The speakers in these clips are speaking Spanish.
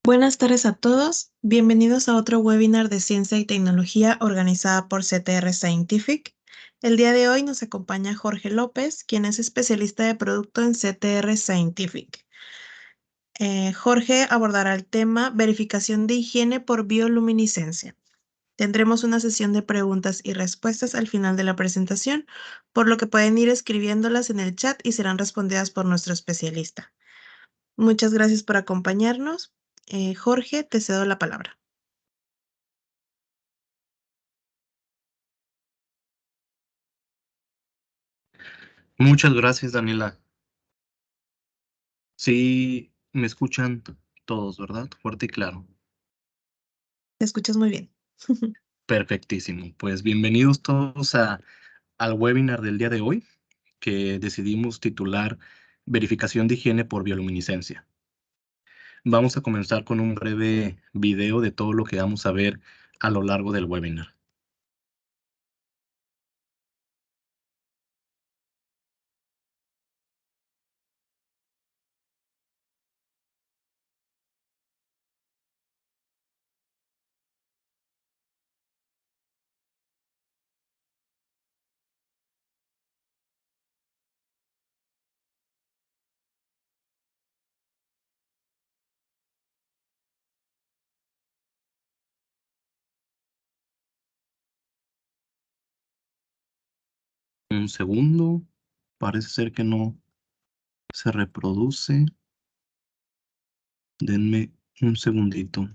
Buenas tardes a todos. Bienvenidos a otro webinar de ciencia y tecnología organizada por CTR Scientific. El día de hoy nos acompaña Jorge López, quien es especialista de producto en CTR Scientific. Jorge abordará el tema verificación de higiene por bioluminiscencia. Tendremos una sesión de preguntas y respuestas al final de la presentación, por lo que pueden ir escribiéndolas en el chat y serán respondidas por nuestro especialista. Muchas gracias por acompañarnos. Jorge, te cedo la palabra. Muchas gracias, Daniela. Sí, me escuchan todos, ¿verdad? Fuerte y claro. Te escuchas muy bien. Perfectísimo. Pues bienvenidos todos al webinar del día de hoy, que decidimos titular Verificación de higiene por bioluminiscencia. Vamos a comenzar con un breve video de todo lo que vamos a ver a lo largo del webinar. Un segundo. Parece ser que no se reproduce. Denme un segundito.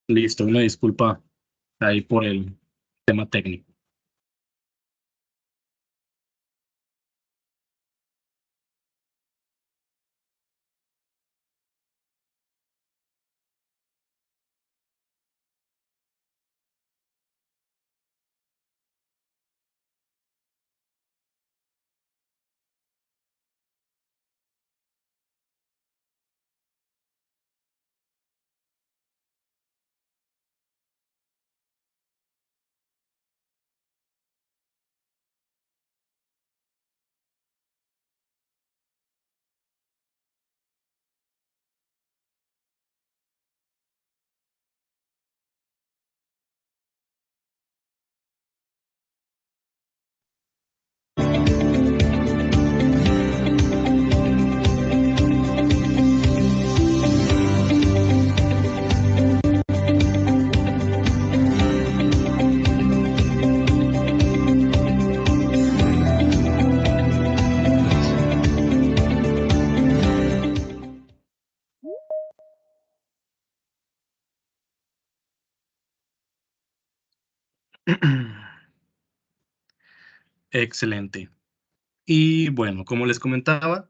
Listo, una disculpa ahí por el tema técnico. Excelente. Y bueno, como les comentaba,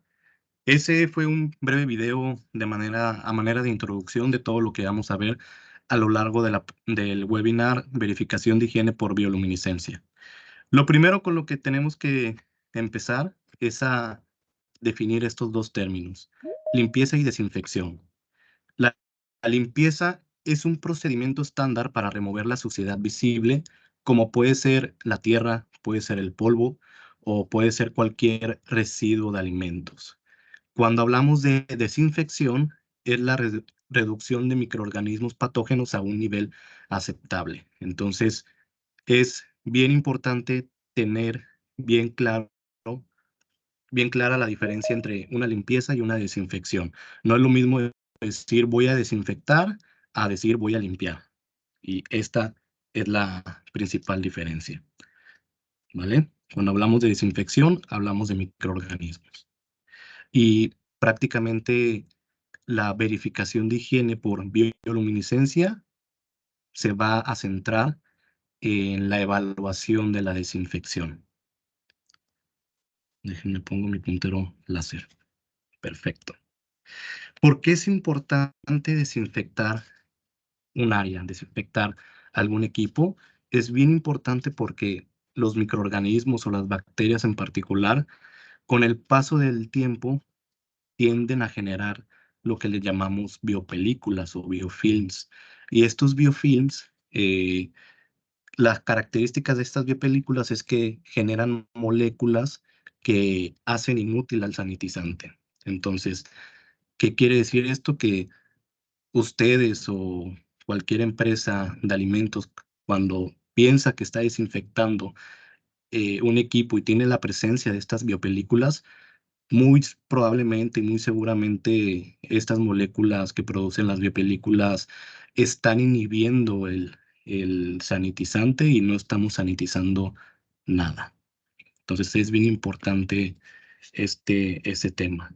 ese fue un breve video a manera de introducción de todo lo que vamos a ver a lo largo del webinar Verificación de higiene por bioluminiscencia. Lo primero con lo que tenemos que empezar es a definir estos dos términos, limpieza y desinfección. La, la limpieza es un procedimiento estándar para remover la suciedad visible, como puede ser la tierra, puede ser el polvo o puede ser cualquier residuo de alimentos. Cuando hablamos de desinfección, es la reducción de microorganismos patógenos a un nivel aceptable. Entonces, es bien importante tener bien claro, bien clara la diferencia entre una limpieza y una desinfección. No es lo mismo decir voy a desinfectar a decir voy a limpiar. Y esta es la principal diferencia, ¿vale? Cuando hablamos de desinfección, hablamos de microorganismos. Y prácticamente la verificación de higiene por bioluminiscencia se va a centrar en la evaluación de la desinfección. Déjenme pongo mi puntero láser. Perfecto. ¿Por qué es importante desinfectar un área, desinfectar algún equipo? Es bien importante porque los microorganismos o las bacterias en particular, con el paso del tiempo, tienden a generar lo que le llamamos biopelículas o biofilms. Y estos biofilms, las características de estas biopelículas es que generan moléculas que hacen inútil al sanitizante. Entonces, ¿qué quiere decir esto? Que ustedes o cualquier empresa de alimentos, cuando piensa que está desinfectando un equipo y tiene la presencia de estas biopelículas, muy probablemente y muy seguramente estas moléculas que producen las biopelículas están inhibiendo el sanitizante y no estamos sanitizando nada. Entonces es bien importante ese tema.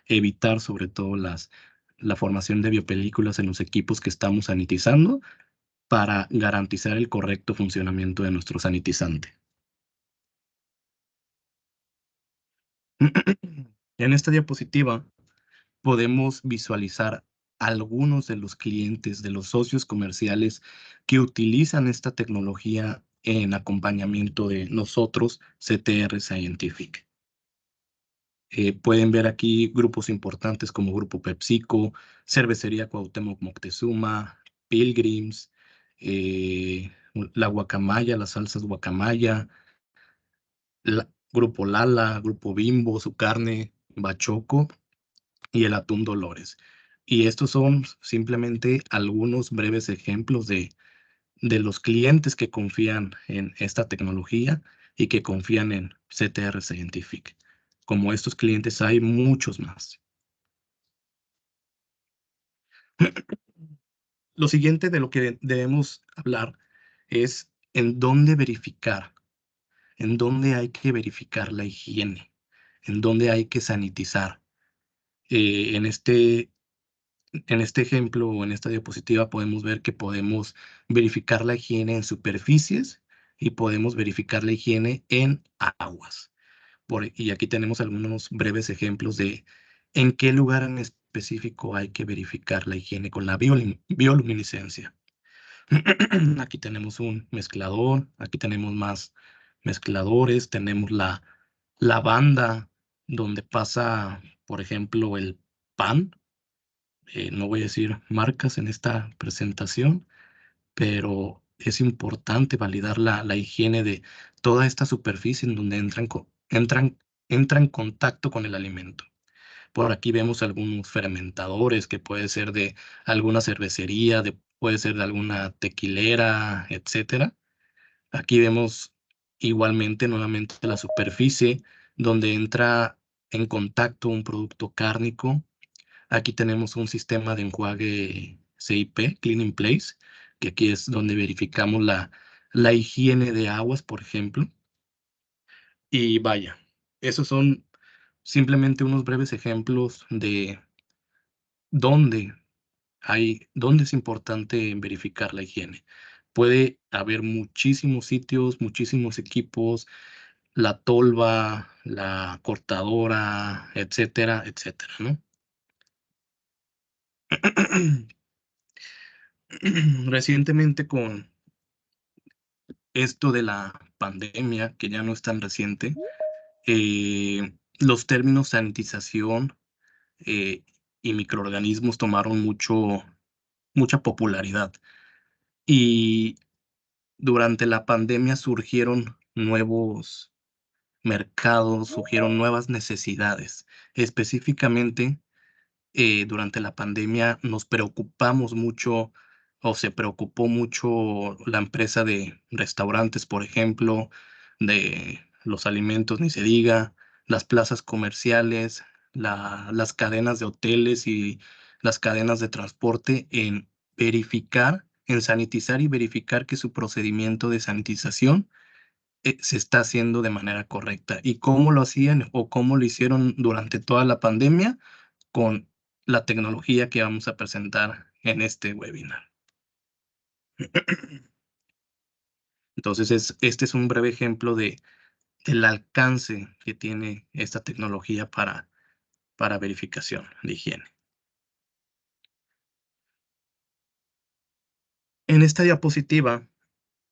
Evitar sobre todo la formación de biopelículas en los equipos que estamos sanitizando para garantizar el correcto funcionamiento de nuestro sanitizante. En esta diapositiva podemos visualizar algunos de los clientes, de los socios comerciales que utilizan esta tecnología en acompañamiento de nosotros, CTR Scientific. Pueden ver aquí grupos importantes como Grupo PepsiCo, Cervecería Cuauhtémoc Moctezuma, Pilgrims, la guacamaya, las salsas guacamaya, Grupo Lala, Grupo Bimbo, Su Carne, Bachoco y el Atún Dolores. Y estos son simplemente algunos breves ejemplos de los clientes que confían en esta tecnología y que confían en CTR Scientific. Como estos clientes hay muchos más. Lo siguiente de lo que debemos hablar es en dónde verificar, en dónde hay que verificar la higiene, en dónde hay que sanitizar. Eh, en este En este ejemplo o en esta diapositiva podemos ver que podemos verificar la higiene en superficies y podemos verificar la higiene en aguas. Y aquí tenemos algunos breves ejemplos de en qué lugar en específico hay que verificar la higiene con la bioluminiscencia. Aquí tenemos un mezclador, aquí tenemos más mezcladores, tenemos la banda donde pasa, por ejemplo, el pan. No voy a decir marcas en esta presentación, pero es importante validar la higiene de toda esta superficie en donde entra en contacto con el alimento. Por aquí vemos algunos fermentadores que puede ser de alguna cervecería, puede ser de alguna tequilera, etcétera. Aquí vemos igualmente nuevamente la superficie donde entra en contacto un producto cárnico. Aquí tenemos un sistema de enjuague CIP, Clean in Place, que aquí es donde verificamos la higiene de aguas, por ejemplo. Y vaya, esos son simplemente unos breves ejemplos de dónde dónde es importante verificar la higiene. Puede haber muchísimos sitios, muchísimos equipos, la tolva, la cortadora, etcétera, etcétera, ¿no? Recientemente con esto de la pandemia, que ya no es tan reciente, los términos sanitización eh, y microorganismos tomaron mucha popularidad. Y durante la pandemia surgieron nuevos mercados, surgieron nuevas necesidades. Específicamente, durante la pandemia nos preocupamos mucho o se preocupó mucho la empresa de restaurantes, por ejemplo, de los alimentos, ni se diga, las plazas comerciales, las cadenas de hoteles y las cadenas de transporte en verificar, en sanitizar y verificar que su procedimiento de sanitización se está haciendo de manera correcta. ¿Y cómo lo hacían o cómo lo hicieron durante toda la pandemia? Con la tecnología que vamos a presentar en este webinar. Entonces, este es un breve ejemplo de el alcance que tiene esta tecnología para verificación de higiene. En esta diapositiva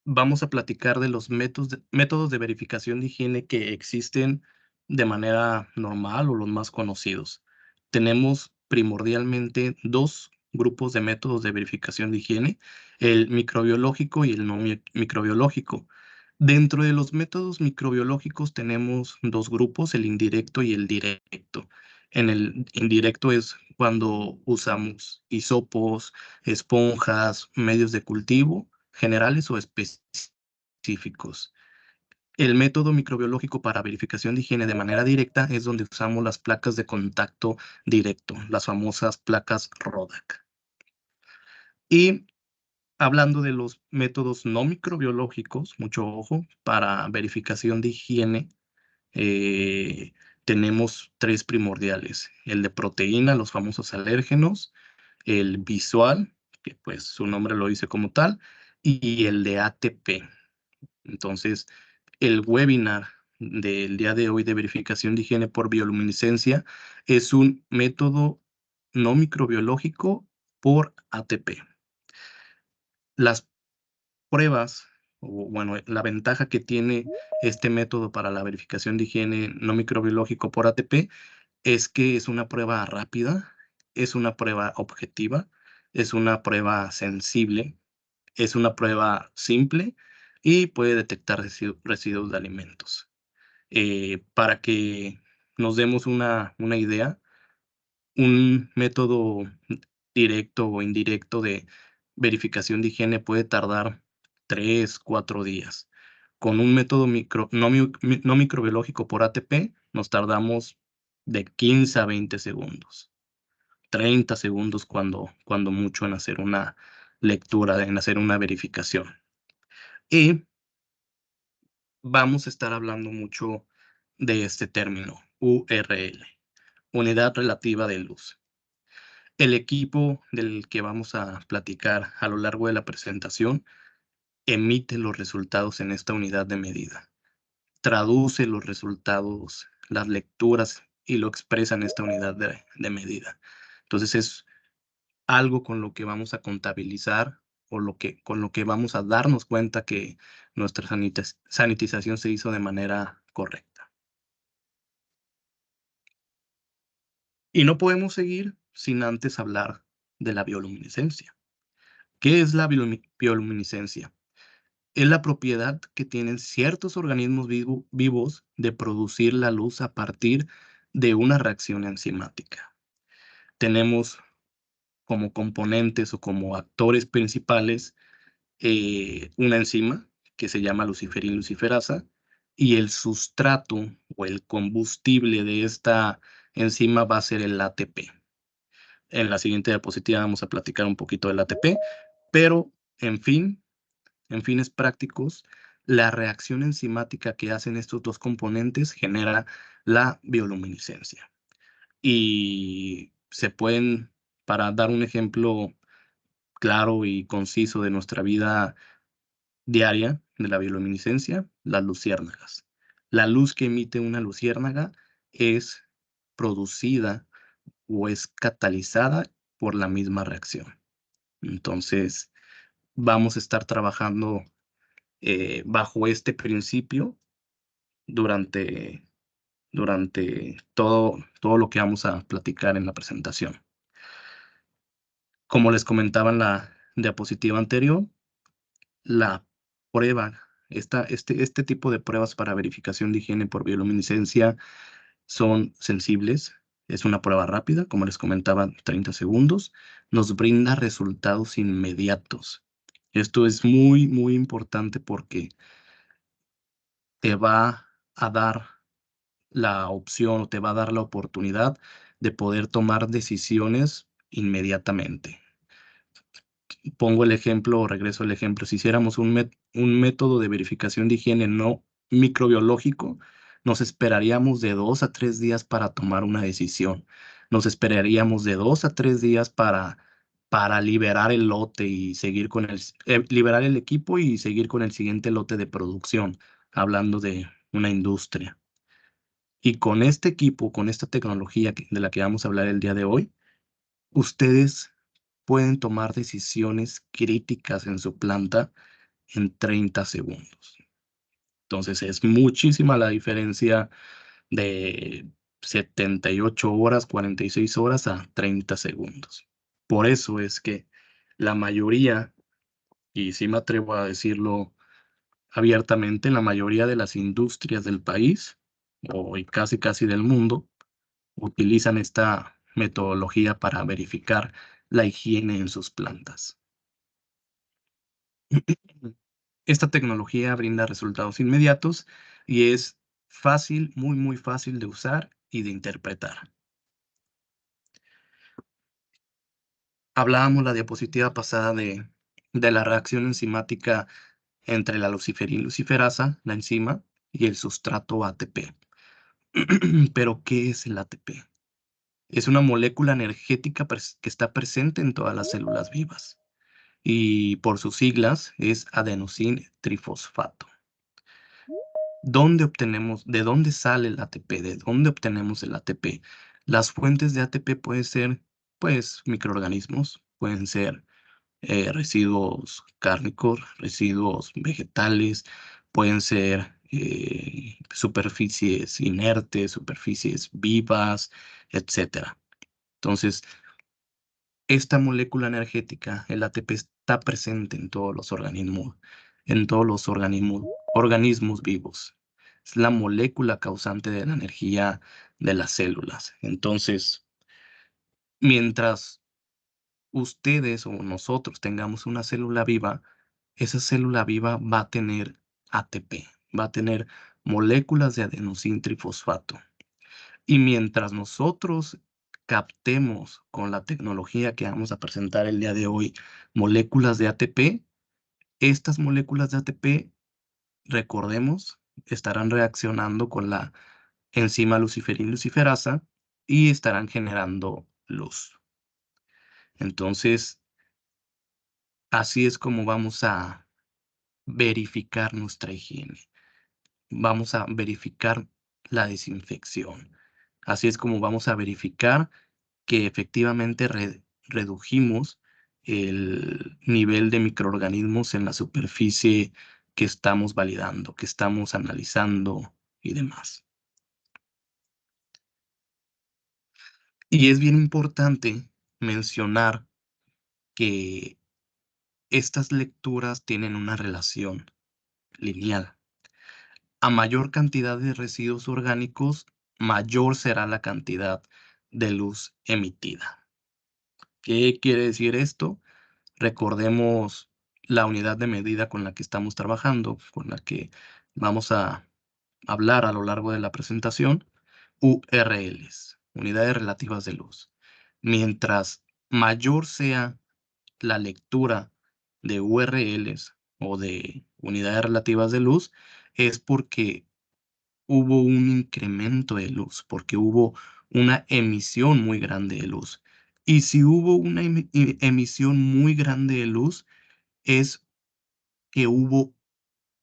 vamos a platicar de los métodos de verificación de higiene que existen de manera normal o los más conocidos. Tenemos primordialmente dos grupos de métodos de verificación de higiene, el microbiológico y el no microbiológico. Dentro de los métodos microbiológicos tenemos dos grupos, el indirecto y el directo. En el indirecto es cuando usamos hisopos, esponjas, medios de cultivo generales o específicos. El método microbiológico para verificación de higiene de manera directa es donde usamos las placas de contacto directo, las famosas placas RODAC. Y hablando de los métodos no microbiológicos, mucho ojo, para verificación de higiene, eh, tenemos tres primordiales: el de proteína, los famosos alérgenos, el visual, que pues su nombre lo dice como tal, y el de ATP. Entonces, el webinar del día de hoy de verificación de higiene por bioluminiscencia es un método no microbiológico por ATP. Las pruebas, o bueno, la ventaja que tiene este método para la verificación de higiene no microbiológico por ATP es que es una prueba rápida, es una prueba objetiva, es una prueba sensible, es una prueba simple y puede detectar residuos de alimentos. Para que nos demos una idea, un método directo o indirecto de verificación de higiene puede tardar 3, 4 días. Con un método no microbiológico por ATP nos tardamos de 15 a 20 segundos, 30 segundos cuando mucho en hacer una lectura, en hacer una verificación. Y vamos a estar hablando mucho de este término, URL, unidad relativa de luz. El equipo del que vamos a platicar a lo largo de la presentación emite los resultados en esta unidad de medida, traduce los resultados, las lecturas y lo expresa en esta unidad de medida. Entonces es algo con lo que vamos a contabilizar o con lo que vamos a darnos cuenta que nuestra sanitización se hizo de manera correcta. Y no podemos seguir sin antes hablar de la bioluminiscencia. ¿Qué es la bioluminiscencia? Es la propiedad que tienen ciertos organismos vivos de producir la luz a partir de una reacción enzimática. Tenemos como componentes o como actores principales una enzima que se llama luciferina luciferasa, y el sustrato o el combustible de esta enzima va a ser el ATP. En la siguiente diapositiva vamos a platicar un poquito del ATP, pero en fines prácticos, la reacción enzimática que hacen estos dos componentes genera la bioluminiscencia. Y se pueden, para dar un ejemplo claro y conciso de nuestra vida diaria de la bioluminiscencia, las luciérnagas. La luz que emite una luciérnaga es producida o es catalizada por la misma reacción. Entonces, vamos a estar trabajando bajo este principio durante, durante todo lo que vamos a platicar en la presentación. Como les comentaba en la diapositiva anterior, la prueba, este tipo de pruebas para verificación de higiene por bioluminiscencia son sensibles. Es una prueba rápida, como les comentaba, 30 segundos. Nos brinda resultados inmediatos. Esto es muy, muy importante porque te va a dar la opción o te va a dar la oportunidad de poder tomar decisiones inmediatamente. Pongo el ejemplo o regreso al ejemplo. Si hiciéramos un método de verificación de higiene no microbiológico, nos esperaríamos de 2 a 3 días para tomar una decisión. Nos esperaríamos de 2 a 3 días para liberar el lote y seguir con liberar el equipo y seguir con el siguiente lote de producción, hablando una industria. Y con este equipo, con esta tecnología de la que vamos a hablar el día de hoy, ustedes pueden tomar decisiones críticas en su planta en 30 segundos. Entonces es muchísima la diferencia de 78 horas, 46 horas a 30 segundos. Por eso es que la mayoría, y sí me atrevo a decirlo abiertamente, la mayoría de las industrias del país, o y casi casi del mundo, utilizan esta metodología para verificar la higiene en sus plantas. Esta tecnología brinda resultados inmediatos y es fácil, muy, muy fácil de usar y de interpretar. Hablábamos la diapositiva pasada de la reacción enzimática entre la luciferina y luciferasa, la enzima, y el sustrato ATP. Pero, ¿qué es el ATP? Es una molécula energética que está presente en todas las células vivas y por sus siglas es adenosín trifosfato. ¿De dónde sale el ATP? ¿De dónde obtenemos el ATP? Las fuentes de ATP pueden ser, pues, microorganismos, pueden ser residuos cárnicos, residuos vegetales, pueden ser superficies inertes, superficies vivas, etcétera. Entonces, esta molécula energética, el ATP, está presente en todos los organismos vivos. Es la molécula causante de la energía de las células. Entonces, mientras ustedes o nosotros tengamos una célula viva, esa célula viva va a tener ATP, va a tener moléculas de adenosín trifosfato. Y mientras nosotros captemos con la tecnología que vamos a presentar el día de hoy moléculas de ATP, estas moléculas de ATP, recordemos, estarán reaccionando con la enzima luciferina luciferasa y estarán generando luz. Entonces, así es como vamos a verificar nuestra higiene. Vamos a verificar la desinfección. Así es como vamos a verificar que efectivamente redujimos el nivel de microorganismos en la superficie que estamos validando, que estamos analizando y demás. Y es bien importante mencionar que estas lecturas tienen una relación lineal. A mayor cantidad de residuos orgánicos, mayor será la cantidad de luz emitida. ¿Qué quiere decir esto? Recordemos la unidad de medida con la que estamos trabajando, con la que vamos a hablar a lo largo de la presentación, URLs, unidades relativas de luz. Mientras mayor sea la lectura de URLs o de unidades relativas de luz, es porque hubo un incremento de luz, porque hubo una emisión muy grande de luz. Y si hubo una emisión muy grande de luz, es que hubo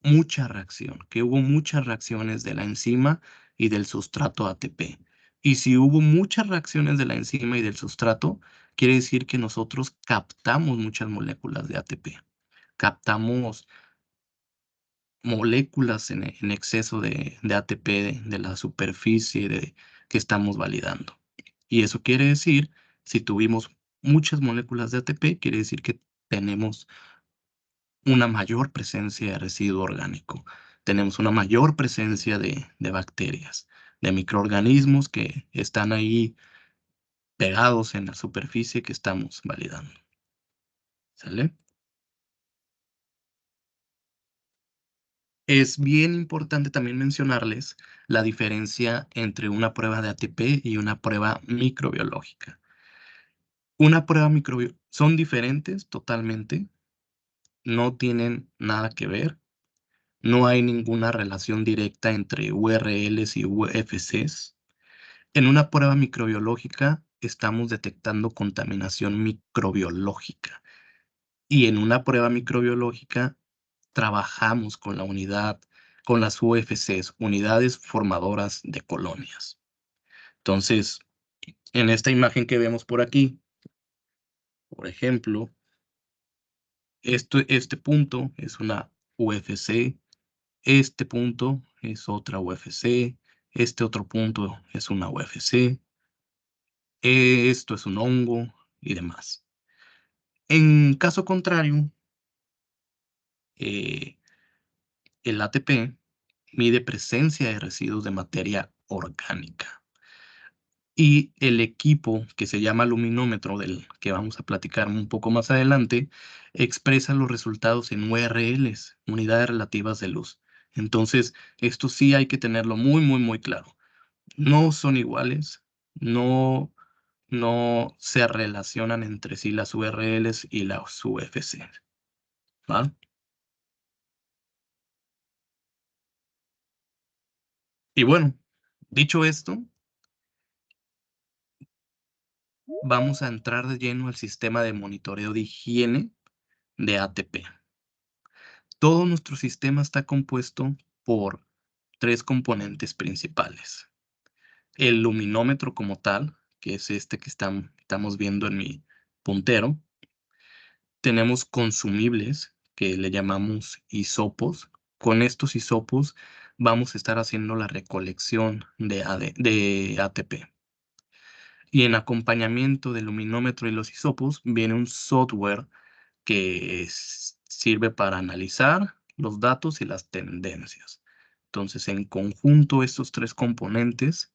mucha reacción, que hubo muchas reacciones de la enzima y del sustrato ATP. Y si hubo muchas reacciones de la enzima y del sustrato, quiere decir que nosotros captamos muchas moléculas de ATP. Captamos moléculas en exceso de ATP de la superficie que estamos validando. Y eso quiere decir, si tuvimos muchas moléculas de ATP, quiere decir que tenemos una mayor presencia de residuo orgánico. Tenemos una mayor presencia de bacterias, de microorganismos que están ahí pegados en la superficie que estamos validando. ¿Sale? Es bien importante también mencionarles la diferencia entre una prueba de ATP y una prueba microbiológica. Una prueba microbiológica son diferentes totalmente, no tienen nada que ver, no hay ninguna relación directa entre URLs y UFCs. En una prueba microbiológica estamos detectando contaminación microbiológica y en una prueba microbiológica trabajamos con la unidad con las UFCs, unidades formadoras de colonias. Entonces, en esta imagen que vemos por aquí, por ejemplo, este punto es una UFC, este punto es otra UFC, este otro punto es una UFC, esto es un hongo y demás. En caso contrario, eh, el ATP mide presencia de residuos de materia orgánica. Y el equipo que se llama luminómetro, del que vamos a platicar un poco más adelante, expresa los resultados en URLs, unidades relativas de luz. Entonces, esto sí hay que tenerlo muy, muy, muy claro. No son iguales, no, no se relacionan entre sí las URLs y las UFC. ¿Va? Y bueno, dicho esto, vamos a entrar de lleno al sistema de monitoreo de higiene de ATP. Todo nuestro sistema está compuesto por tres componentes principales. El luminómetro como tal, que es este que estamos viendo en mi puntero. Tenemos consumibles, que le llamamos hisopos. Con estos hisopos vamos a estar haciendo la recolección de ATP. Y en acompañamiento del luminómetro y los hisopos viene un software que sirve para analizar los datos y las tendencias. Entonces, en conjunto, estos tres componentes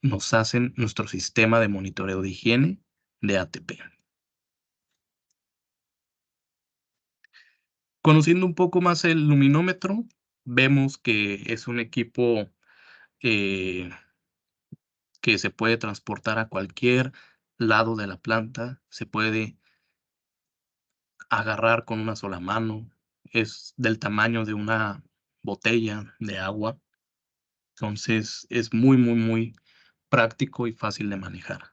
nos hacen nuestro sistema de monitoreo de higiene de ATP. Conociendo un poco más el luminómetro, vemos que es un equipo eh, que se puede transportar a cualquier lado de la planta, se puede agarrar con una sola mano, es del tamaño de una botella de agua, entonces es muy, muy, muy práctico y fácil de manejar.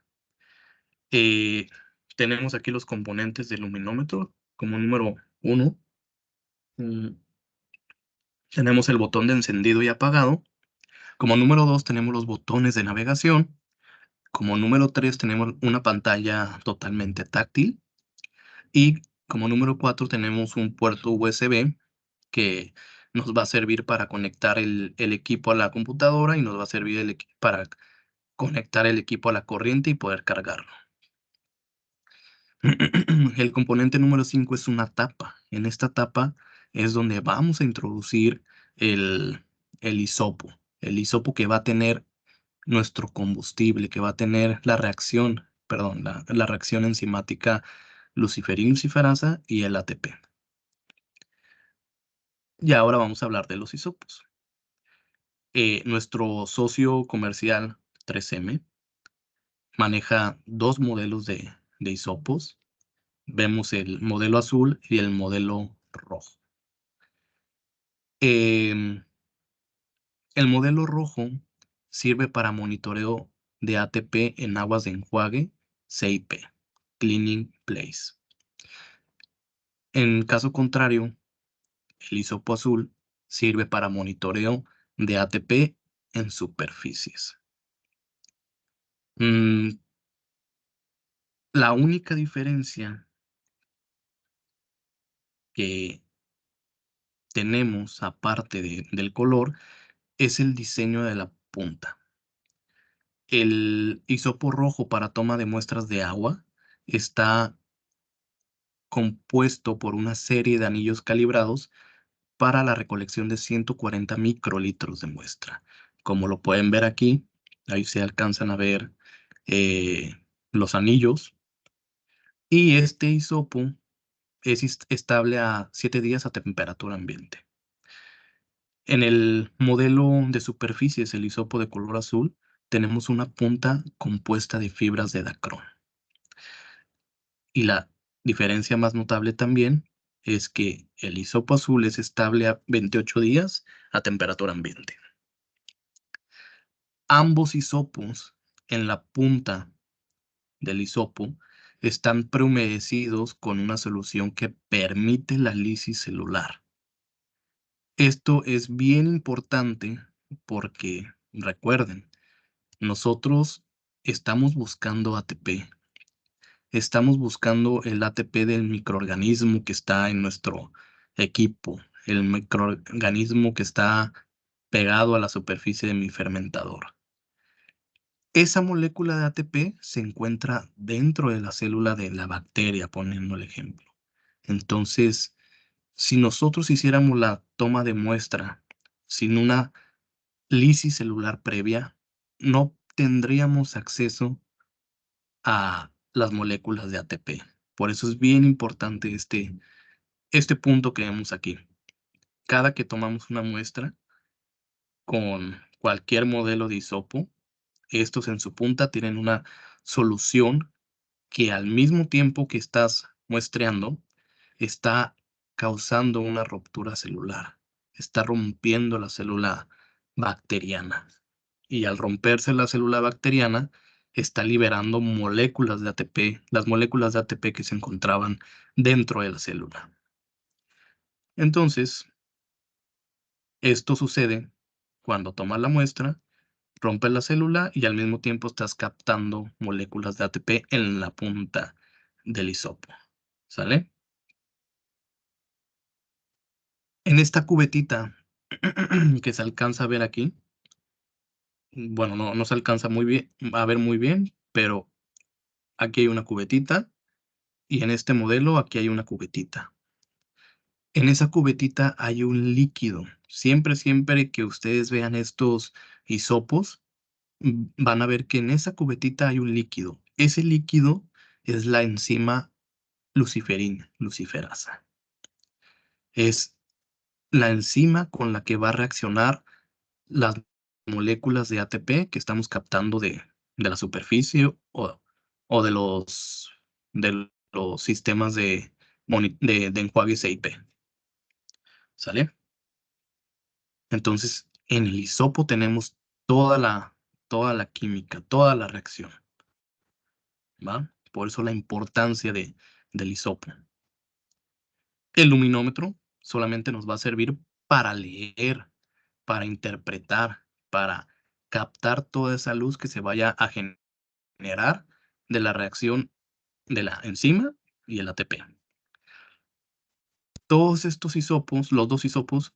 Eh, Tenemos aquí los componentes del luminómetro. Como número uno, mm, tenemos el botón de encendido y apagado. Como número dos, tenemos los botones de navegación. Como número tres, tenemos una pantalla totalmente táctil. Y como número cuatro, tenemos un puerto USB que nos va a servir para conectar el equipo a la computadora y nos va a servir para conectar el equipo a la corriente y poder cargarlo. El componente número 5 es una tapa. En esta tapa es donde vamos a introducir el, el hisopo. El hisopo que va a tener nuestro combustible, que va a tener la reacción, perdón, la reacción enzimática luciferina-luciferasa y el ATP. Y ahora vamos a hablar de los hisopos. Nuestro socio comercial 3M maneja dos modelos de hisopos. Vemos el modelo azul y el modelo rojo. Em, el modelo rojo sirve para monitoreo de ATP en aguas de enjuague CIP, Cleaning Place. En caso contrario, el hisopo azul sirve para monitoreo de ATP en superficies. Mm, la única diferencia que tenemos, aparte del color, es el diseño de la punta. El hisopo rojo para toma de muestras de agua está compuesto por una serie de anillos calibrados para la recolección de 140 microlitros de muestra. Como lo pueden ver aquí, ahí se alcanzan a ver eh, los anillos. Y este hisopo es estable a 7 días a temperatura ambiente. En el modelo de superficies, el hisopo de color azul, tenemos una punta compuesta de fibras de dacrón. Y la diferencia más notable también es que el hisopo azul es estable a 28 días a temperatura ambiente. Ambos hisopos en la punta del hisopo están prehumedecidos con una solución que permite la lisis celular. Esto es bien importante porque, recuerden, nosotros estamos buscando ATP, estamos buscando el ATP del microorganismo que está en nuestro equipo, el microorganismo que está pegado a la superficie de mi fermentador. Esa molécula de ATP se encuentra dentro de la célula de la bacteria, poniendo el ejemplo. Entonces, si nosotros hiciéramos la toma de muestra sin una lisis celular previa, no tendríamos acceso a las moléculas de ATP. Por eso es bien importante este punto que vemos aquí. Cada que tomamos una muestra con cualquier modelo de hisopo, estos en su punta tienen una solución que al mismo tiempo que estás muestreando, está causando una ruptura celular, está rompiendo la célula bacteriana. Y al romperse la célula bacteriana, está liberando moléculas de ATP, las moléculas de ATP que se encontraban dentro de la célula. Entonces, esto sucede cuando tomas la muestra, rompes la célula y al mismo tiempo estás captando moléculas de ATP en la punta del hisopo. ¿Sale? En esta cubetita que se alcanza a ver aquí, bueno, no se alcanza muy bien, a ver muy bien, pero aquí hay una cubetita y en este modelo aquí hay una cubetita. En esa cubetita hay un líquido. Siempre que ustedes vean estos hisopos, van a ver que en esa cubetita hay un líquido. Ese líquido es la enzima luciferasa. Es la enzima con la que va a reaccionar las moléculas de ATP que estamos captando de la superficie o de los sistemas de enjuague CIP. ¿Sale? Entonces, en el hisopo tenemos toda la química, toda la reacción, ¿va? Por eso la importancia del hisopo. El luminómetro solamente nos va a servir para leer, para interpretar, para captar toda esa luz que se vaya a generar de la reacción de la enzima y el ATP. Todos estos hisopos, los dos hisopos,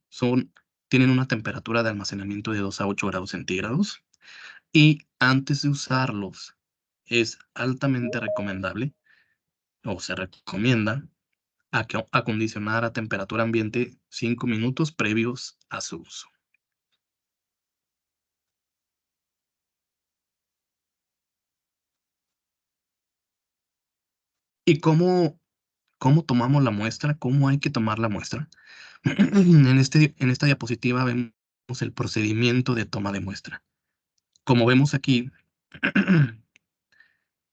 tienen una temperatura de almacenamiento de 2 a 8 grados centígrados y antes de usarlos es altamente recomendable o se recomienda acondicionar a temperatura ambiente 5 minutos previos a su uso. ¿Y cómo tomamos la muestra? ¿Cómo hay que tomar la muestra? En esta diapositiva vemos el procedimiento de toma de muestra. Como vemos aquí,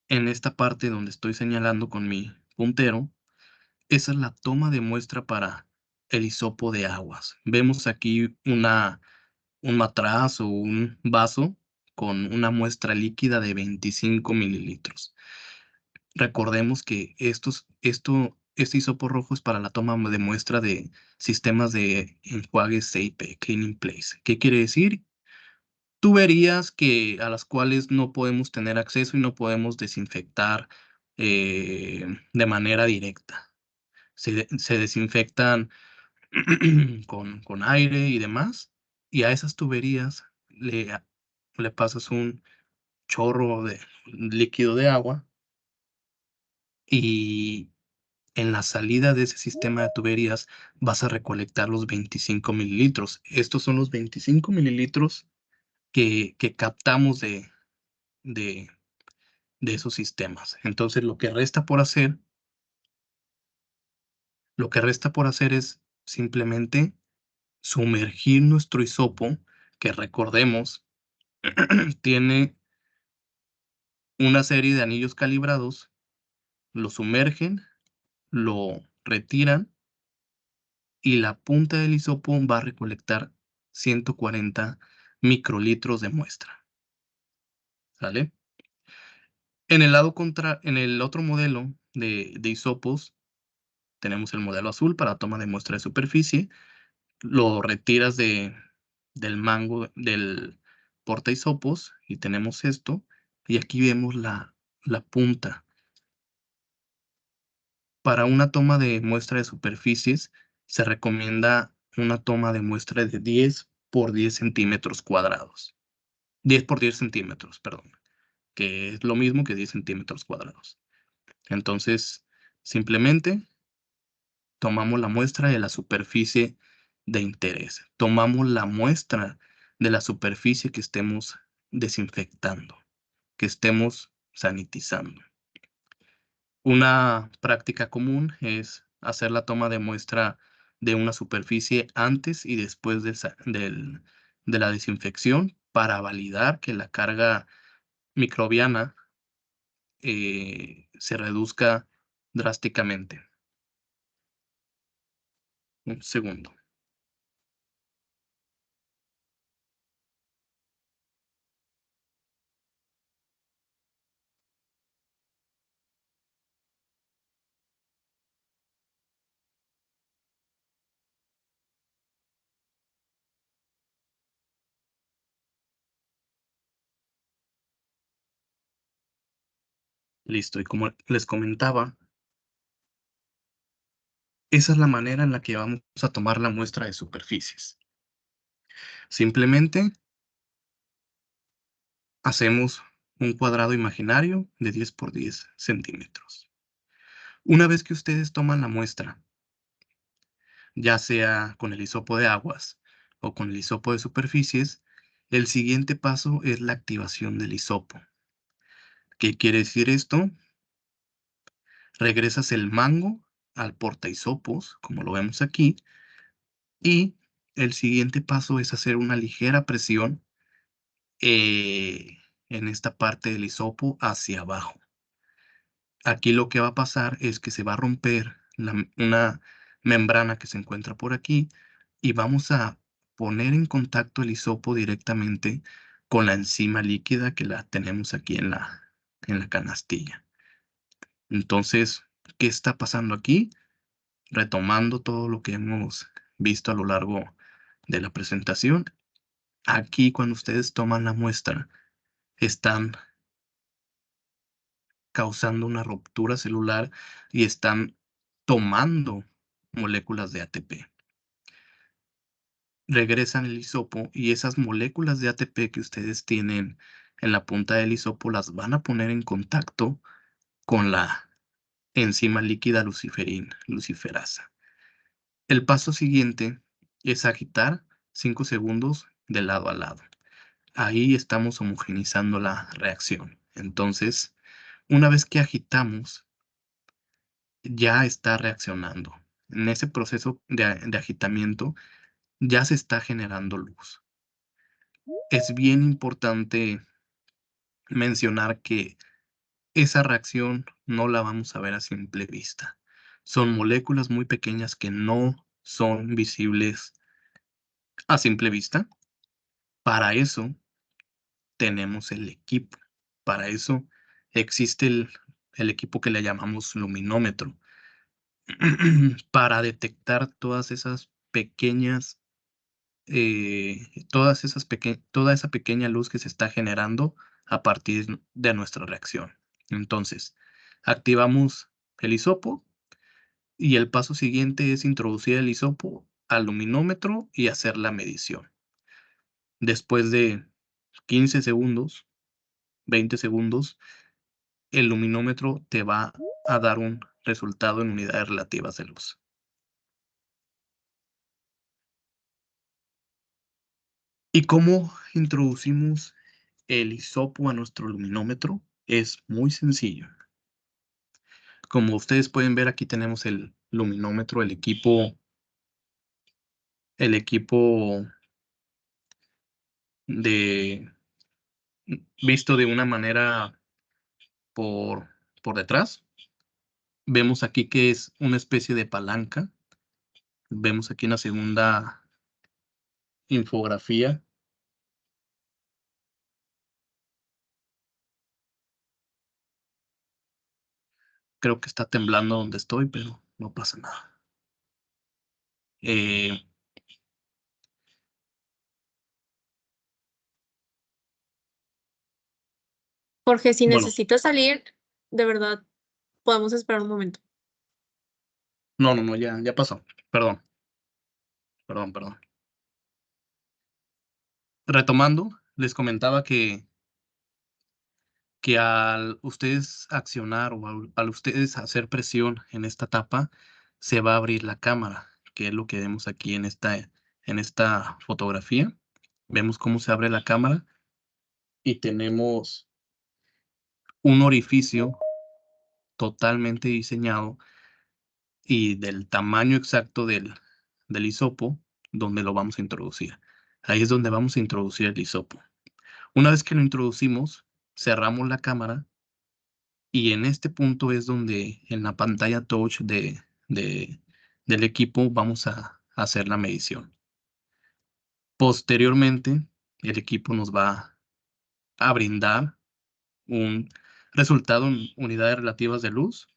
en esta parte donde estoy señalando con mi puntero, esa es la toma de muestra para el hisopo de aguas. Vemos aquí un matraz o un vaso con una muestra líquida de 25 mililitros. Recordemos que este hisopo rojo es para la toma de muestra de sistemas de enjuague CIP, Clean in Place. ¿Qué quiere decir? Tuberías a las cuales no podemos tener acceso y no podemos desinfectar de manera directa. Se desinfectan con aire y demás, y a esas tuberías le pasas un chorro de líquido de agua y en la salida de ese sistema de tuberías vas a recolectar los 25 mililitros. Estos son los 25 mililitros que captamos de, de esos sistemas. Entonces, lo que resta por hacer es simplemente sumergir nuestro hisopo, que recordemos, tiene una serie de anillos calibrados, lo sumergen, lo retiran y la punta del hisopo va a recolectar 140 microlitros de muestra. ¿Sale? En el otro modelo de hisopos, tenemos el modelo azul para toma de muestra de superficie, lo retiras del mango del portahisopos y tenemos esto, y aquí vemos la punta. Para una toma de muestra de superficies, se recomienda una toma de muestra de 10 por 10 centímetros cuadrados. 10 por 10 centímetros, perdón, que es lo mismo que 10 centímetros cuadrados. Entonces, simplemente tomamos la muestra de la superficie de interés. Tomamos la muestra de la superficie que estemos desinfectando, que estemos sanitizando. Una práctica común es hacer la toma de muestra de una superficie antes y después de la desinfección para validar que la carga microbiana se reduzca drásticamente. Un segundo. Listo. Y como les comentaba, esa es la manera en la que vamos a tomar la muestra de superficies. Simplemente hacemos un cuadrado imaginario de 10 por 10 centímetros. Una vez que ustedes toman la muestra, ya sea con el hisopo de aguas o con el hisopo de superficies, el siguiente paso es la activación del hisopo. ¿Qué quiere decir esto? Regresas el mango al portahisopos, como lo vemos aquí, y el siguiente paso es hacer una ligera presión en esta parte del hisopo hacia abajo. Aquí lo que va a pasar es que se va a romper una membrana que se encuentra por aquí y vamos a poner en contacto el hisopo directamente con la enzima líquida que la tenemos aquí en la canastilla. Entonces, ¿qué está pasando aquí? Retomando todo lo que hemos visto a lo largo de la presentación, aquí cuando ustedes toman la muestra, están causando una ruptura celular y están tomando moléculas de ATP. Regresan el hisopo y esas moléculas de ATP que ustedes tienen en la punta del hisopo las van a poner en contacto con la enzima líquida luciferasa. El paso siguiente es agitar 5 segundos de lado a lado. Ahí estamos homogenizando la reacción. Entonces, una vez que agitamos, ya está reaccionando. En ese proceso de agitamiento ya se está generando luz. Es bien importante mencionar que esa reacción no la vamos a ver a simple vista. Son moléculas muy pequeñas que no son visibles a simple vista. Para eso tenemos el equipo. Para eso existe el equipo que le llamamos luminómetro. Para detectar toda esa pequeña luz que se está generando a partir de nuestra reacción. Entonces, activamos el hisopo y el paso siguiente es introducir el hisopo al luminómetro y hacer la medición. Después de 15 segundos, 20 segundos, el luminómetro te va a dar un resultado en unidades relativas de luz. ¿Y cómo introducimos el hisopo a nuestro luminómetro? Es muy sencillo. Como ustedes pueden ver, aquí tenemos el luminómetro, el equipo de visto de una manera por, por detrás. Vemos aquí que es una especie de palanca. Vemos aquí en la segunda infografía. Creo que está temblando donde estoy, pero no pasa nada. Eh, Jorge, si Bueno, necesitas salir, de verdad, podemos esperar un momento. no, ya pasó. Perdón, perdón. Retomando, les comentaba que al ustedes accionar o al ustedes hacer presión en esta tapa, se va a abrir la cámara, que es lo que vemos aquí en esta fotografía. Vemos cómo se abre la cámara y tenemos un orificio totalmente diseñado y del tamaño exacto del hisopo donde lo vamos a introducir. Ahí es donde vamos a introducir el hisopo. Una vez que lo introducimos, cerramos la cámara y en este punto es donde en la pantalla touch de del equipo vamos a hacer la medición. Posteriormente, el equipo nos va a brindar un resultado en unidades relativas de luz,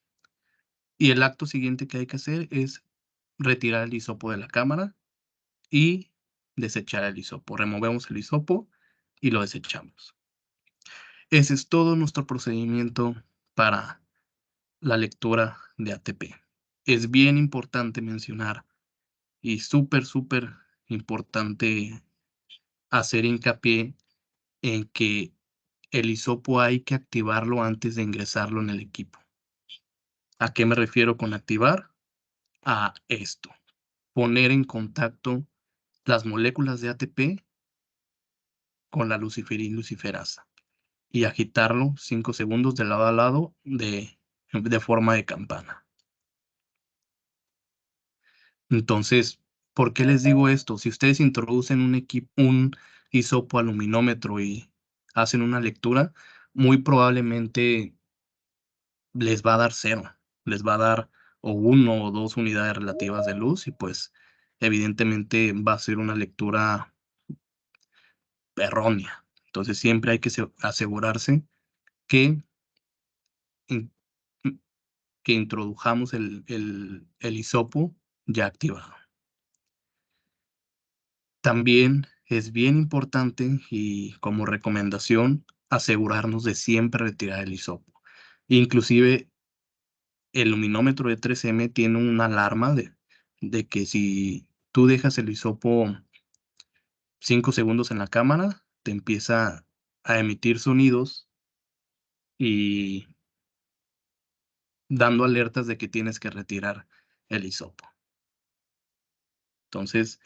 y el acto siguiente que hay que hacer es retirar el hisopo de la cámara y desechar el hisopo. Removemos el hisopo y lo desechamos. Ese es todo nuestro procedimiento para la lectura de ATP. Es bien importante mencionar y súper importante hacer hincapié en que el hisopo hay que activarlo antes de ingresarlo en el equipo. ¿A qué me refiero con activar? A esto: poner en contacto las moléculas de ATP con la luciferasa y agitarlo 5 segundos de lado a lado de forma de campana. Entonces, ¿por qué les digo esto? Si ustedes introducen un hisopo aluminómetro y hacen una lectura, muy probablemente les va a dar cero, les va a dar o 1 o 2 unidades relativas de luz y pues evidentemente va a ser una lectura errónea. Entonces siempre hay que asegurarse que, in- que introdujamos el hisopo ya activado. También es bien importante y como recomendación asegurarnos de siempre retirar el hisopo. Inclusive el luminómetro de 3M tiene una alarma de que si tú dejas el hisopo 5 segundos en la cámara, te empieza a emitir sonidos y dando alertas de que tienes que retirar el hisopo. Entonces,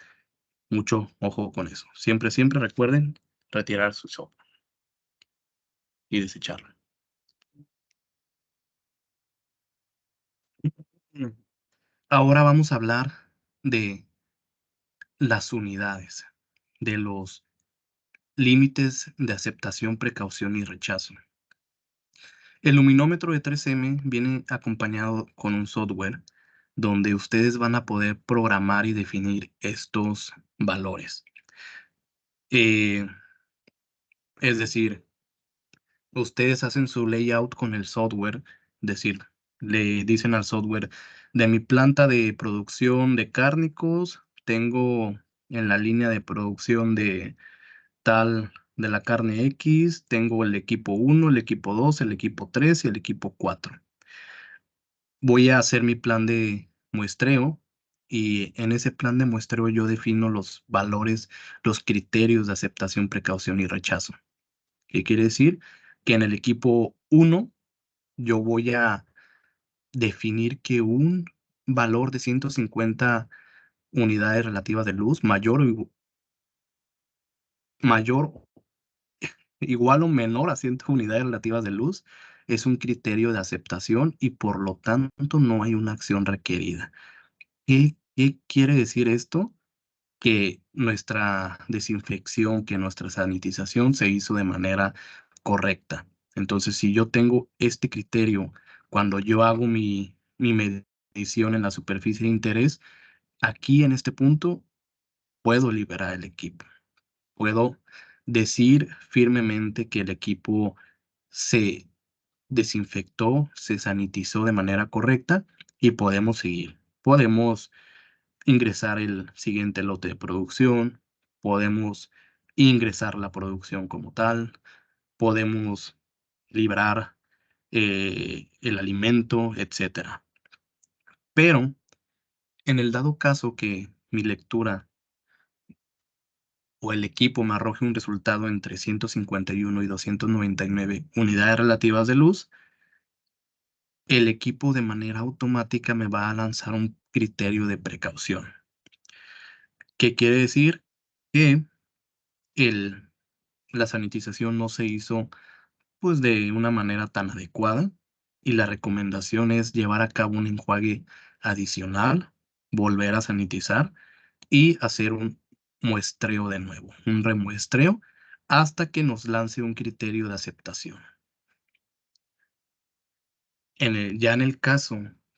mucho ojo con eso. Siempre recuerden retirar su hisopo y desecharlo. Mm. Ahora vamos a hablar de las unidades, de los límites de aceptación, precaución y rechazo. El luminómetro de 3M viene acompañado con un software donde ustedes van a poder programar y definir estos valores. Es decir, ustedes hacen su layout con el software, decir, le dicen al software: de mi planta de producción de cárnicos, tengo en la línea de producción de tal de la carne X, tengo el equipo 1, el equipo 2, el equipo 3 y el equipo 4. Voy a hacer mi plan de muestreo y en ese plan de muestreo yo defino los valores, los criterios de aceptación, precaución y rechazo. ¿Qué quiere decir? Que en el equipo 1 yo voy a definir que un valor de 150 unidades relativas de luz, mayor, igual o menor a 100 unidades relativas de luz, es un criterio de aceptación y por lo tanto no hay una acción requerida. ¿Qué quiere decir esto? Que nuestra desinfección, que nuestra sanitización se hizo de manera correcta. Entonces, si yo tengo este criterio cuando yo hago mi medición en la superficie de interés, aquí en este punto puedo liberar el equipo. Puedo decir firmemente que el equipo se desinfectó, se sanitizó de manera correcta y podemos seguir. Podemos ingresar el siguiente lote de producción, podemos ingresar la producción como tal, podemos librar el alimento, etc. Pero en el dado caso que mi lectura o el equipo me arroje un resultado entre 151 y 299 unidades relativas de luz, el equipo de manera automática me va a lanzar un criterio de precaución. ¿Qué quiere decir? Que la sanitización no se hizo pues de una manera tan adecuada y la recomendación es llevar a cabo un enjuague adicional, volver a sanitizar y hacer un muestreo de nuevo, un remuestreo hasta que nos lance un criterio de aceptación. Ya en el caso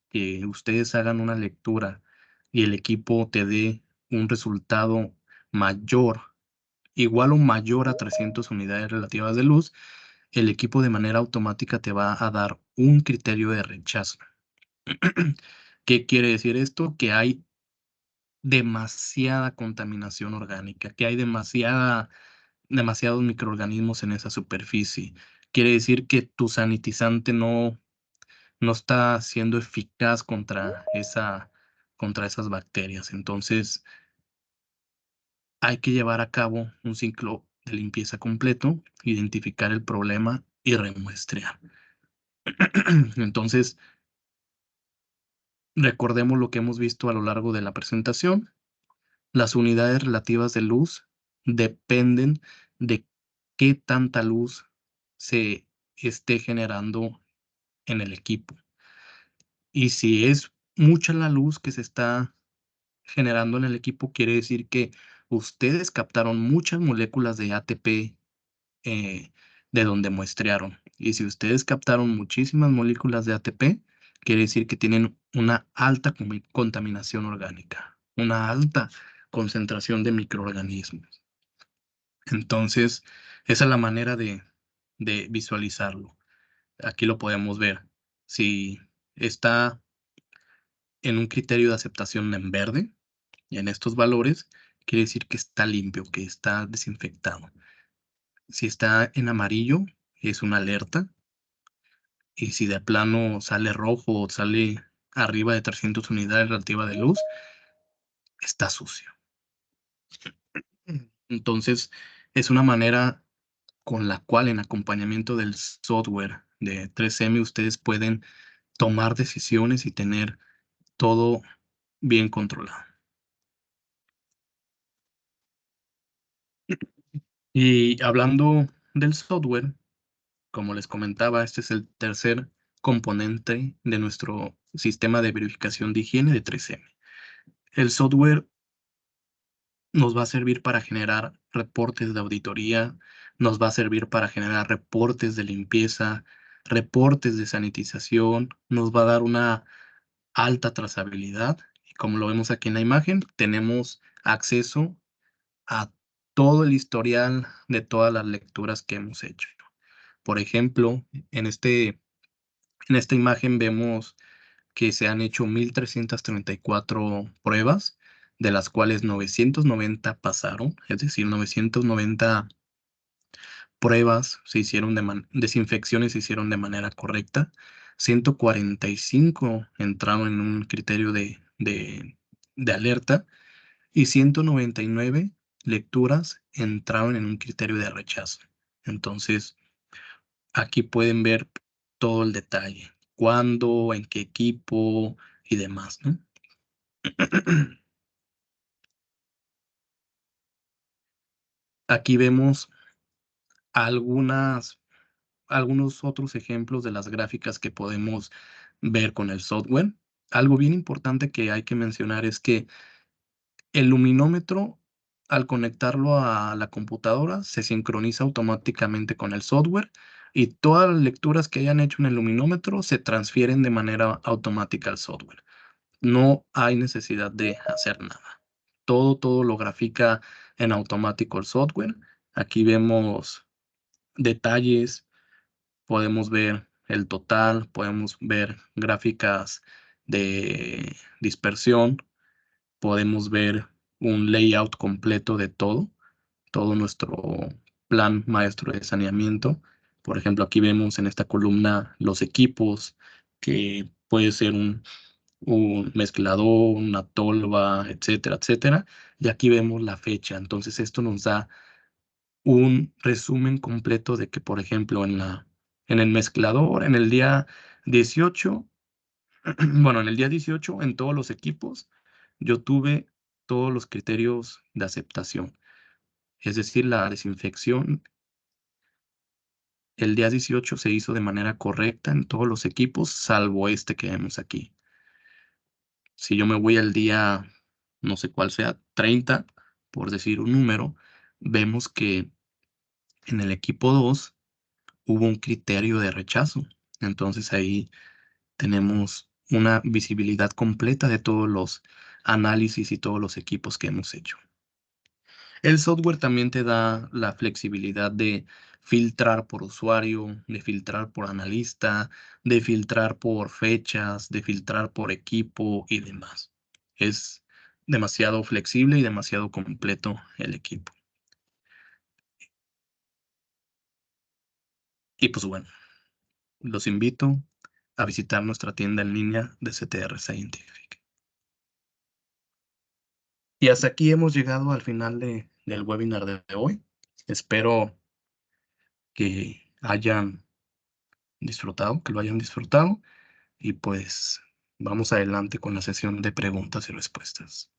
que ustedes hagan una lectura y el equipo te dé un resultado mayor, igual o mayor a 300 unidades relativas de luz, el equipo de manera automática te va a dar un criterio de rechazo. ¿Qué quiere decir esto? Que hay demasiada contaminación orgánica, que hay demasiados microorganismos en esa superficie. Quiere decir que tu sanitizante no está siendo eficaz contra esas bacterias. Entonces, hay que llevar a cabo un ciclo de limpieza completo, identificar el problema y remuestrear. Entonces, recordemos lo que hemos visto a lo largo de la presentación. Las unidades relativas de luz dependen de qué tanta luz se esté generando en el equipo. Y si es mucha la luz que se está generando en el equipo, quiere decir que ustedes captaron muchas moléculas de ATP de donde muestrearon. Y si ustedes captaron muchísimas moléculas de ATP, quiere decir que tienen una alta contaminación orgánica, una alta concentración de microorganismos. Entonces, esa es la manera de visualizarlo. Aquí lo podemos ver. Si está en un criterio de aceptación en verde y en estos valores, quiere decir que está limpio, que está desinfectado. Si está en amarillo, es una alerta. Y si de plano sale rojo o sale arriba de 300 unidades relativa de luz, está sucio. Entonces, es una manera con la cual en acompañamiento del software de 3M ustedes pueden tomar decisiones y tener todo bien controlado. Y hablando del software, como les comentaba, este es el tercer componente de nuestro sistema de verificación de higiene de 3M. El software nos va a servir para generar reportes de auditoría, nos va a servir para generar reportes de limpieza, reportes de sanitización, nos va a dar una alta trazabilidad. Y como lo vemos aquí en la imagen, tenemos acceso a todo el historial de todas las lecturas que hemos hecho. Por ejemplo, en esta imagen vemos que se han hecho 1,334 pruebas, de las cuales 990 pasaron, es decir, 990 pruebas se hicieron desinfecciones se hicieron de manera correcta, 145 entraron en un criterio de alerta y 199 lecturas entraron en un criterio de rechazo. Entonces, aquí pueden ver todo el detalle, cuándo, en qué equipo y demás, ¿no? Aquí vemos algunos otros ejemplos de las gráficas que podemos ver con el software. Algo bien importante que hay que mencionar es que el luminómetro, al conectarlo a la computadora, se sincroniza automáticamente con el software y todas las lecturas que hayan hecho en el luminómetro se transfieren de manera automática al software. No hay necesidad de hacer nada. Todo lo grafica en automático el software. Aquí vemos detalles, podemos ver el total, podemos ver gráficas de dispersión, podemos ver un layout completo de todo nuestro plan maestro de saneamiento. Por ejemplo, aquí vemos en esta columna los equipos, que puede ser un mezclador, una tolva, etcétera, etcétera. Y aquí vemos la fecha. Entonces, esto nos da un resumen completo de que, por ejemplo, en el mezclador, en el día 18, bueno, en el día 18, en todos los equipos, yo tuve todos los criterios de aceptación. Es decir, la desinfección el día 18 se hizo de manera correcta en todos los equipos, salvo este que vemos aquí. Si yo me voy al día, no sé cuál sea, 30, por decir un número, vemos que en el equipo 2 hubo un criterio de rechazo. Entonces ahí tenemos una visibilidad completa de todos los análisis y todos los equipos que hemos hecho. El software también te da la flexibilidad de filtrar por usuario, de filtrar por analista, de filtrar por fechas, de filtrar por equipo y demás. Es demasiado flexible y demasiado completo el equipo. Y pues bueno, los invito a visitar nuestra tienda en línea de CTR Scientific. Y hasta aquí hemos llegado al final del webinar de hoy. Espero que hayan disfrutado, que lo hayan disfrutado. Y pues vamos adelante con la sesión de preguntas y respuestas.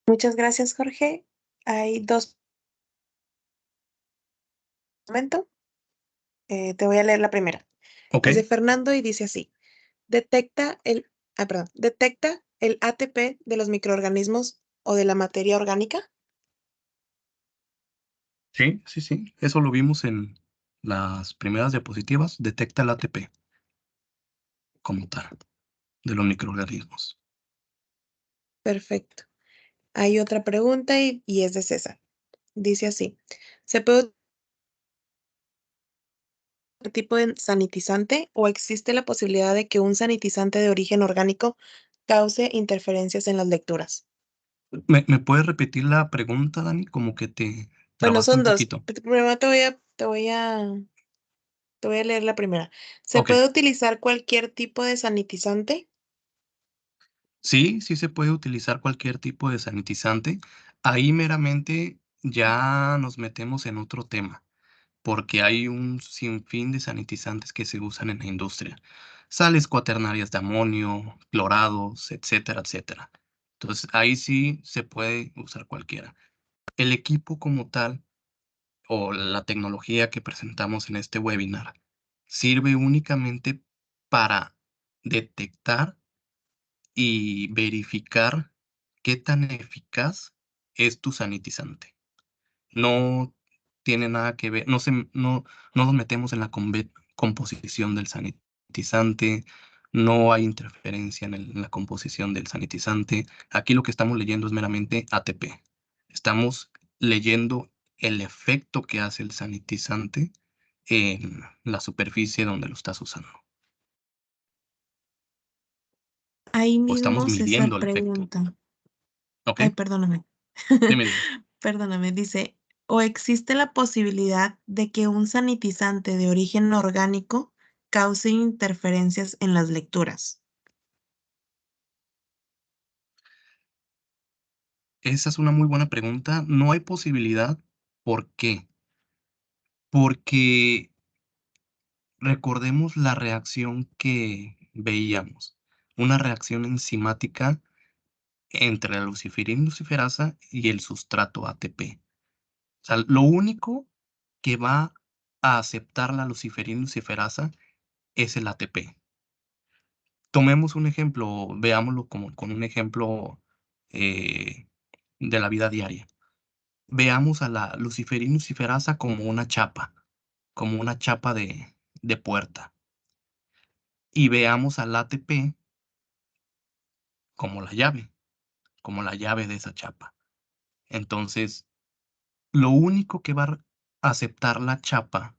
Muchas gracias, Jorge. Hay dos momentos. Te voy a leer la primera. Ok, Es de Fernando y dice así. ¿Detecta el ATP de los microorganismos o de la materia orgánica? sí, sí, sí. Eso lo vimos en las primeras diapositivas. Detecta el ATP como tal de los microorganismos. Perfecto. Hay otra pregunta y es de César. Dice así. ¿Se puede utilizar otro tipo de sanitizante o existe la posibilidad de que un sanitizante de origen orgánico cause interferencias en las lecturas? ¿Me puedes repetir la pregunta, Dani? Como que te Bueno, trabaste son un dos. poquito. Primero te voy a leer la primera. ¿Se Ok, puede utilizar cualquier tipo de sanitizante? sí, sí se puede utilizar cualquier tipo de sanitizante. Ahí meramente ya nos metemos en otro tema, porque hay un sinfín de sanitizantes que se usan en la industria. Sales cuaternarias de amonio, clorados, etcétera, etcétera. Entonces, ahí sí se puede usar cualquiera. El equipo como tal, o la tecnología que presentamos en este webinar, sirve únicamente para detectar y verificar qué tan eficaz es tu sanitizante. No tiene nada que ver, no nos metemos en la composición del sanitizante, no hay interferencia en la composición del sanitizante. Aquí lo que estamos leyendo es meramente ATP. Estamos leyendo el efecto que hace el sanitizante en la superficie donde lo estás usando. Ahí O estamos mismo César midiendo el efecto. pregunta. ¿Ok? Ay, perdóname. Dime, dime. Perdóname, dice, ¿o existe la posibilidad de que un sanitizante de origen orgánico cause interferencias en las lecturas? Esa es una muy buena pregunta. No hay posibilidad. ¿Por qué? Porque recordemos la reacción que veíamos, una reacción enzimática entre la luciferina luciferasa y el sustrato ATP. O sea, lo único que va a aceptar la luciferina luciferasa es el ATP. Tomemos un ejemplo, veámoslo como con un ejemplo eh, de la vida diaria. Veamos a la luciferina luciferasa como una chapa de puerta. Y veamos al ATP como como la llave de esa chapa. Entonces, lo único que va a aceptar la chapa,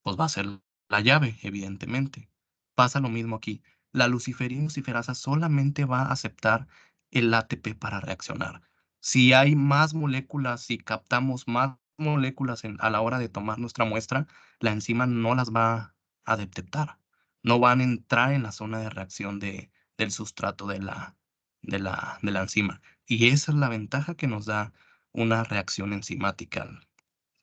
pues va a ser la llave, evidentemente. Pasa lo mismo aquí. La luciferina luciferasa solamente va a aceptar el ATP para reaccionar. Si hay más moléculas, si captamos más moléculas a la hora de tomar nuestra muestra, la enzima no las va a detectar. No van a entrar en la zona de reacción del sustrato de la enzima. Y esa es la ventaja que nos da una reacción enzimática.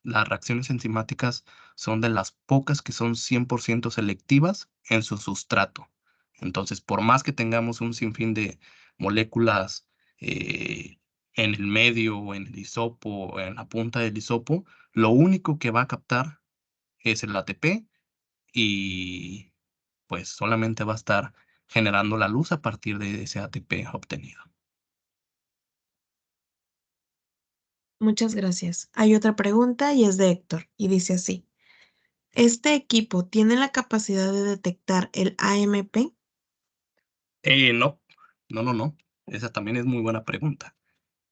Las reacciones enzimáticas son de las pocas que son 100% selectivas en su sustrato. Entonces, por más que tengamos un sinfín de moléculas eh, en el medio o en el hisopo o en la punta del hisopo, lo único que va a captar es el ATP y pues solamente va a estar generando la luz a partir de ese ATP obtenido. Muchas gracias. Hay otra pregunta y es de Héctor y dice así. ¿Este equipo tiene la capacidad de detectar el AMP? No, no. Esa también es muy buena pregunta.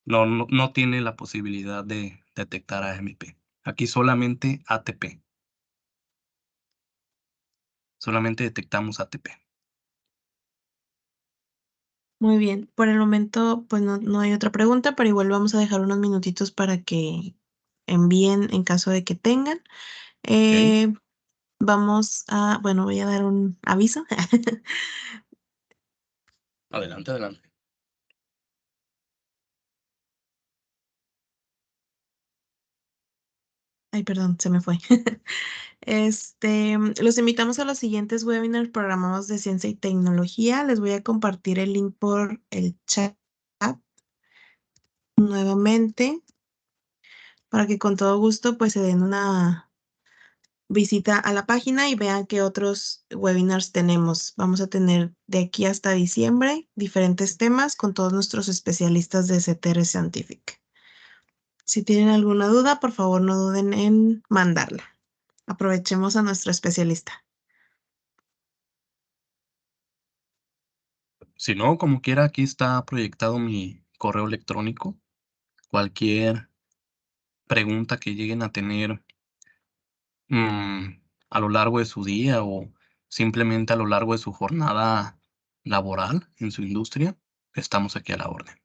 No tiene la posibilidad de detectar AMP. Aquí solamente ATP. Solamente detectamos ATP. Muy bien. Por el momento, pues no hay otra pregunta, pero igual vamos a dejar unos minutitos para que envíen en caso de que tengan. ¿Ok? Eh, bueno, voy a dar un aviso. Adelante, adelante. Ay, perdón, se me fue. Los invitamos a los siguientes webinars programados de ciencia y tecnología. Les voy a compartir el link por el chat nuevamente para que con todo gusto pues se den una visita a la página y vean qué otros webinars tenemos. Vamos a tener de aquí hasta diciembre diferentes temas con todos nuestros especialistas de CTR Scientific. Si tienen alguna duda, por favor no duden en mandarla. Aprovechemos a nuestro especialista. Si no, como quiera, aquí está proyectado mi correo electrónico. Cualquier pregunta que lleguen a tener a lo largo de su día o simplemente a lo largo de su jornada laboral en su industria, estamos aquí a la orden.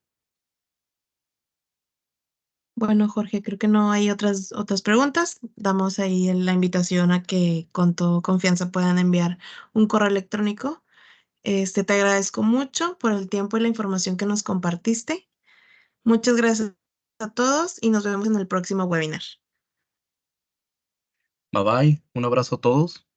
Bueno, Jorge, creo que no hay otras preguntas. Damos ahí la invitación a que con toda confianza puedan enviar un correo electrónico. Te agradezco mucho por el tiempo y la información que nos compartiste. Muchas gracias a todos y nos vemos en el próximo webinar. Bye bye, un abrazo a todos.